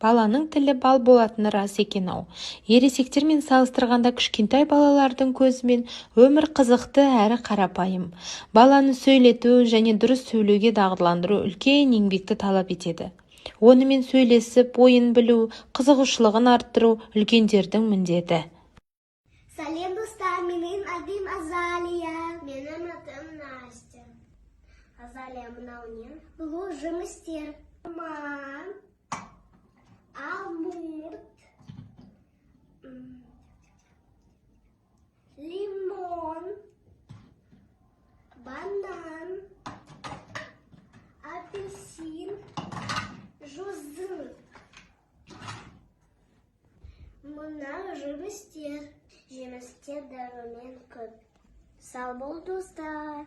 Баланың тілі бал болатыны рас екен-ау. Ересектермен салыстырғанда кішкентай балалардың көзімен өмір қызықты әрі қарапайым. Баланы сөйлету және дұрыс сөйлеуге дағдыландыру үлкен еңбекті талап етеді. Онымен сөйлесіп, ойын білу, қызығушылығын арттыру үлкендердің міндеті. Сәлем достар, менің атым Азалия. Менің атым Настя. Азалия мынаумен бұл жұмыс істер. Алмурт, лимон, банан, апельсин, жүзім. Мына жемістер дәрумен көп. Сау бол достар.